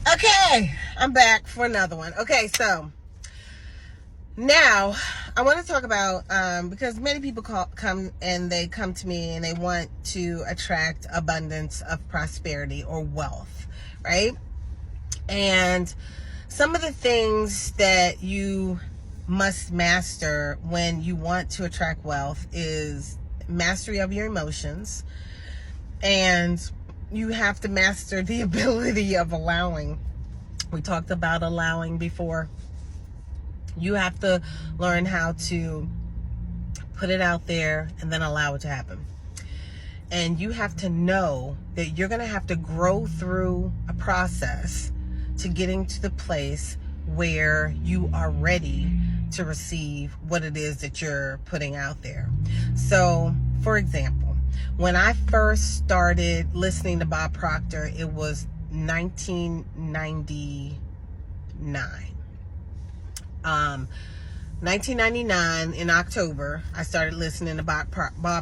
Okay, I'm back for another one. Okay, so now I want to talk about because many people come to me and they want to attract abundance of prosperity or wealth, right? And some of the things that you must master when you want to attract wealth is mastery of your emotions, and you have to master the ability of allowing. We talked about allowing before. You have to learn how to put it out there and then allow it to happen. And you have to know that you're going to have to grow through a process to getting to the place where you are ready to receive what it is that you're putting out there. So, for example, when I first started listening to Bob Proctor, it was 1999. 1999 in October, I started listening to Bob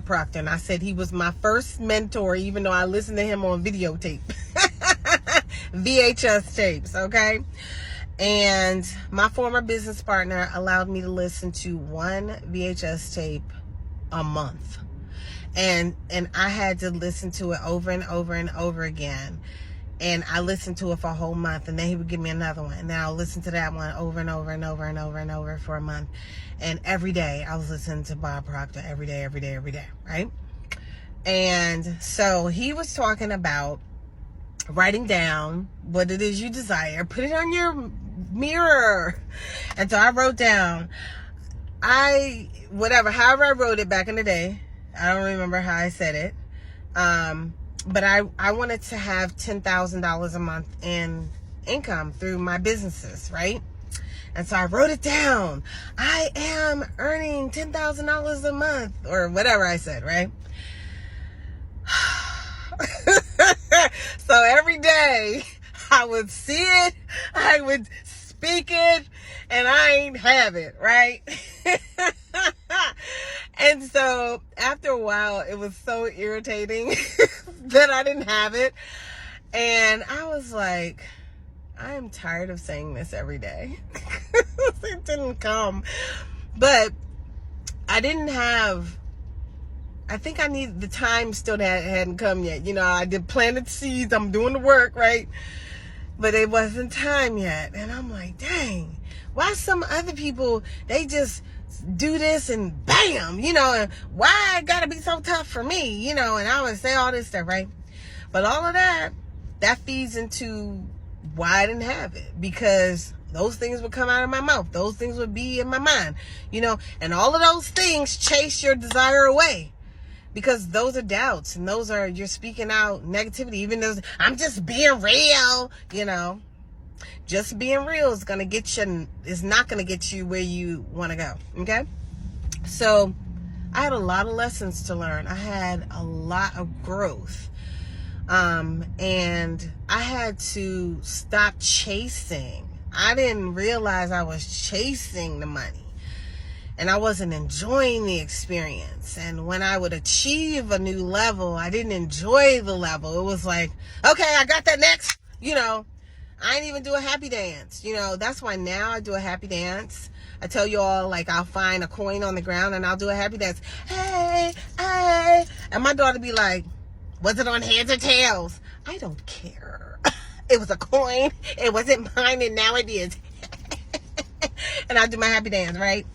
Proctor, and I said he was my first mentor, even though I listened to him on videotape, VHS tapes, okay? And my former business partner allowed me to listen to one VHS tape a month. And I had to listen to it over and over and over again. And I listened to it for a whole month, and then he would give me another one. And then I'll listen to that one over and over and over and over and over for a month. And every day I was listening to Bob Proctor every day, right? And so he was talking about writing down what it is you desire, put it on your mirror. And so I wrote down, however I wrote it back in the day. I don't remember how I said it. But I wanted to have $10,000 a month in income through my businesses, right? And so I wrote it down. I am earning $10,000 a month, or whatever I said, right? So every day I would see it, I would speak it, and I ain't have it, right? And so after a while, it was so irritating that I didn't have it. And I was like, I am tired of saying this every day. It didn't come. But I didn't have, I think I needed the time still that hadn't come yet. You know, I did planted seeds. I'm doing the work, right? But it wasn't time yet. And I'm like, dang, why some other people, they just do this and bam, you know, and why it gotta be so tough for me, you know, and I would say all this stuff, right? But all of that feeds into why I didn't have it, because those things would come out of my mouth. Those things would be in my mind, you know, and all of those things chase your desire away, because those are doubts, and those are, you're speaking out negativity. Even those, I'm just being real, you know. Just being real is not going to get you where you want to go. Okay. So I had a lot of lessons to learn. I had a lot of growth. And I had to stop chasing. I didn't realize I was chasing the money, and I wasn't enjoying the experience. And when I would achieve a new level, I didn't enjoy the level. It was like, okay, I got that next, you know. I ain't even do a happy dance. You know, that's why now I do a happy dance. I tell you all, like, I'll find a coin on the ground and I'll do a happy dance. Hey, hey. And my daughter be like, was it on heads or tails? I don't care. It was a coin. It wasn't mine, and now it is. And I do my happy dance, right?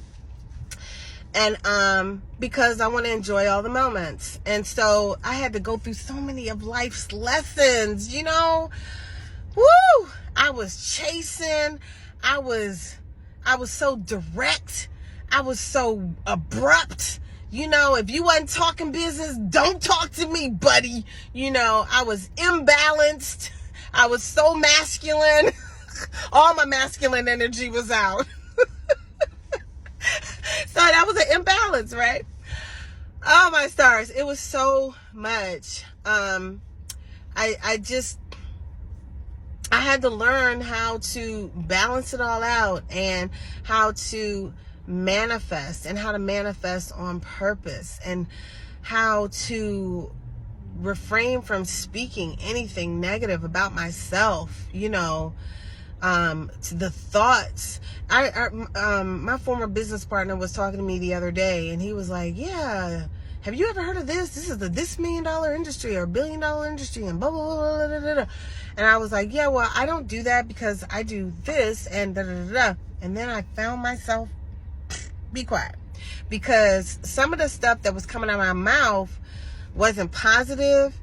And because I want to enjoy all the moments. And so I had to go through so many of life's lessons, you know. Woo! I was chasing. I was so direct. I was so abrupt. You know, if you wasn't talking business, don't talk to me, buddy. You know, I was imbalanced. I was so masculine. All my masculine energy was out. So that was an imbalance, right? Oh, my stars. It was so much. I had to learn how to balance it all out, and how to manifest, and how to manifest on purpose, and how to refrain from speaking anything negative about myself, you know, to the thoughts. My former business partner was talking to me the other day, and he was like, yeah, have you ever heard of this? This is the $1 million industry or $1 billion industry and blah, blah, blah, blah, blah, blah. And I was like, yeah, well, I don't do that because I do this and da, da, da, da. And then I found myself, be quiet. Because some of the stuff that was coming out of my mouth wasn't positive,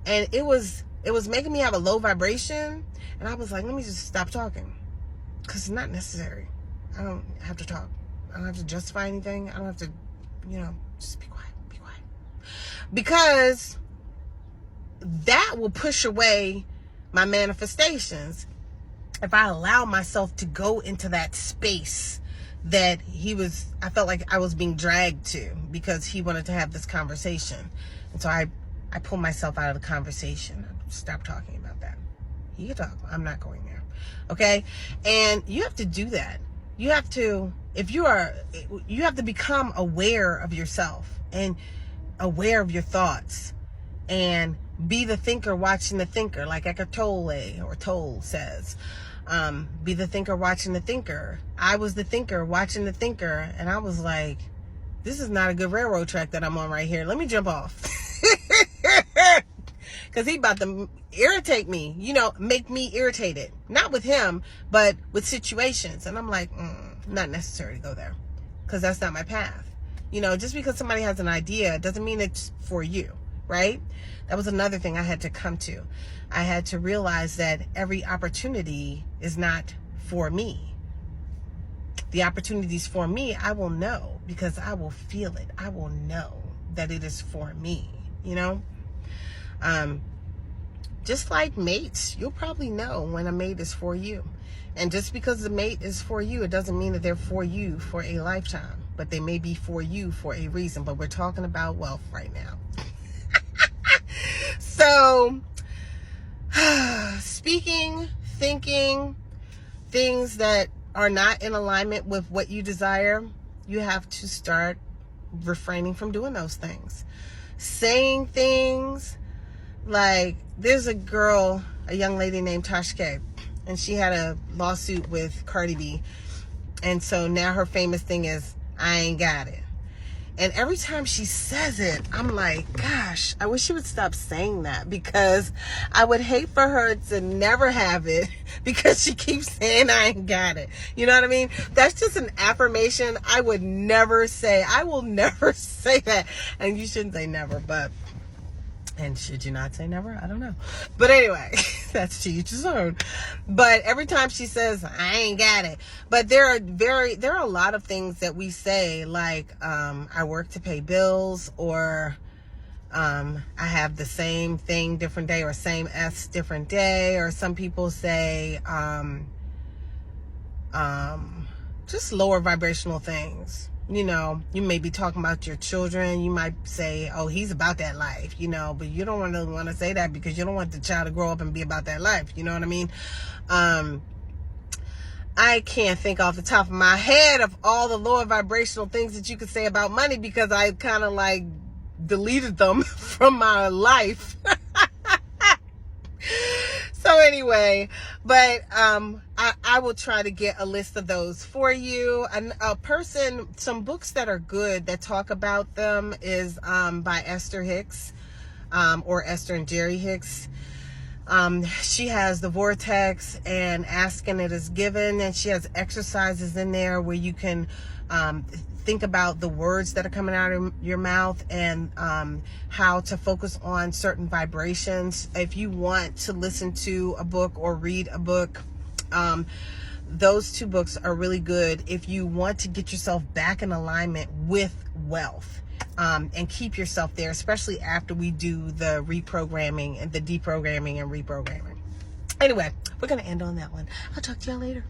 and it was making me have a low vibration. And I was like, let me just stop talking, because it's not necessary. I don't have to talk. I don't have to justify anything. I don't have to, just be quiet. Because that will push away my manifestations if I allow myself to go into that space that I felt like I was being dragged to, because he wanted to have this conversation. And so I pulled myself out of the conversation. Stop talking about that. You can talk. I'm not going there. Okay? And you have to do that. You have to, you have to become aware of yourself and aware of your thoughts, and be the thinker watching the thinker, like Eckhart Tolle says. Be the thinker watching the thinker. I was the thinker watching the thinker, and I was like, this is not a good railroad track that I'm on right here. Let me jump off. Because he about to irritate me, make me irritated. Not with him, but with situations. And I'm like, not necessary to go there, because that's not my path. Just because somebody has an idea doesn't mean it's for you, right? That was another thing I had to come to. I had to realize that every opportunity is not for me. The opportunities for me, I will know, because I will feel it. I will know that it is for me, Just like mates, you'll probably know when a mate is for you. And just because the mate is for you, it doesn't mean that they're for you for a lifetime. But they may be for you for a reason. But we're talking about wealth right now. So, speaking, thinking, things that are not in alignment with what you desire, you have to start refraining from doing those things. Saying things like, there's a young lady named Tashke, and she had a lawsuit with Cardi B. And so now her famous thing is, I ain't got it. And every time she says it, I'm like, gosh, I wish she would stop saying that, because I would hate for her to never have it because she keeps saying I ain't got it. You know what I mean? That's just an affirmation I would never say. I will never say that. And you shouldn't say never, and should you not say never? I don't know. But anyway, that's to each his own. But every time she says, I ain't got it. But there are a lot of things that we say, like, I work to pay bills, or I have the same thing different day, or same S different day. Or some people say just lower vibrational things. You may be talking about your children. You might say, oh, he's about that life, but you don't really want to say that, because you don't want the child to grow up and be about that life. You know what I mean? I can't think off the top of my head of all the lower vibrational things that you could say about money, because I kind of like deleted them from my life. So anyway, but I will try to get a list of those for you. Some books that are good that talk about them is by Esther Hicks, or Esther and Jerry Hicks. She has The Vortex and Ask and It Is Given, and she has exercises in there where you can think about the words that are coming out of your mouth, and how to focus on certain vibrations. If you want to listen to a book or read a book, those two books are really good if you want to get yourself back in alignment with wealth, and keep yourself there, especially after we do the reprogramming and the deprogramming and reprogramming. Anyway, we're going to end on that one. I'll talk to y'all later.